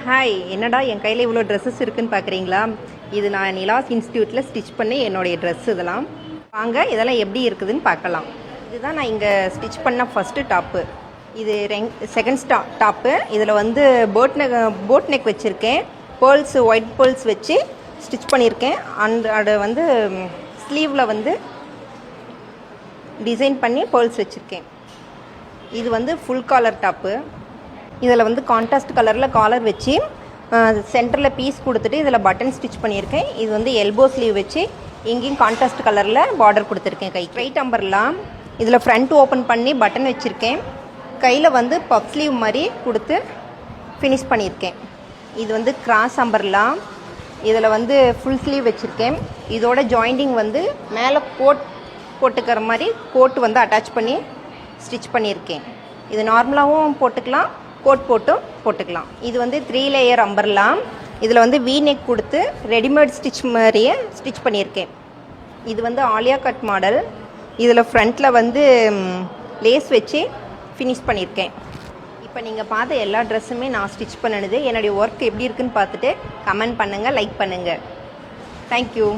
Hi, என்னடா என் கையில் இவ்வளோ ட்ரெஸ்ஸஸ் இருக்குதுன்னு பார்க்குறீங்களா? இது நான் நிலாஸ் இன்ஸ்டியூட்டில் ஸ்டிச் பண்ணி என்னுடைய ட்ரெஸ் இதெல்லாம். வாங்க இதெல்லாம் எப்படி இருக்குதுன்னு பார்க்கலாம். இதுதான் நான் இங்கே ஸ்டிச் பண்ண ஃபஸ்ட்டு டாப்பு. இது செகண்ட் டாப்பு. இதில் வந்து போட் நெக் வச்சுருக்கேன். பேர்ல்ஸ், ஒயிட் பேர்ல்ஸ் வச்சு ஸ்டிச் பண்ணியிருக்கேன். அது வந்து ஸ்லீவில் வந்து டிசைன் பண்ணி பேர்ல்ஸ் வச்சுருக்கேன். இது வந்து ஃபுல் காலர் டாப்பு. இதில் வந்து கான்ட்ராஸ்ட் கலரில் காலர் வச்சு சென்டரில் பீஸ் கொடுத்துட்டு இதில் பட்டன் ஸ்டிச் பண்ணியிருக்கேன். இது வந்து எல்போ ஸ்லீவ் வச்சு இங்கேயும் கான்ட்ராஸ்ட் கலரில் பார்டர் கொடுத்துருக்கேன். கை ரைட் அம்பர்லாம் இதில் ஃப்ரண்ட் ஓப்பன் பண்ணி பட்டன் வச்சுருக்கேன். கையில் வந்து பப் ஸ்லீவ் மாதிரி கொடுத்து ஃபினிஷ் பண்ணியிருக்கேன். இது வந்து கிராஸ் அம்பர்லாம். இதில் வந்து ஃபுல் ஸ்லீவ் வச்சுருக்கேன். இதோட ஜாயிண்டிங் வந்து மேலே கோட் போட்டுக்கிற மாதிரி கோட் வந்து அட்டாச் பண்ணி ஸ்டிச் பண்ணியிருக்கேன். இது நார்மலாகவும் போட்டுக்கலாம், கோட் போட்டுக்கலாம். இது வந்து 3 லேயர் அம்பர்லாம். இதில் வந்து வி நெக் கொடுத்து ரெடிமேட் ஸ்டிச் மாதிரியே ஸ்டிச் பண்ணியிருக்கேன். இது வந்து ஆலியா கட் மாடல். இதில் ஃப்ரண்ட்டில் வந்து லேஸ் வச்சு ஃபினிஷ் பண்ணியிருக்கேன். இப்போ நீங்கள் பார்த்த எல்லா ட்ரெஸ்ஸுமே நான் ஸ்டிச் பண்ணினது. என்னுடைய ஒர்க் எப்படி இருக்குதுன்னு பார்த்துட்டு கமெண்ட் பண்ணுங்கள், லைக் பண்ணுங்கள். தேங்க்யூ.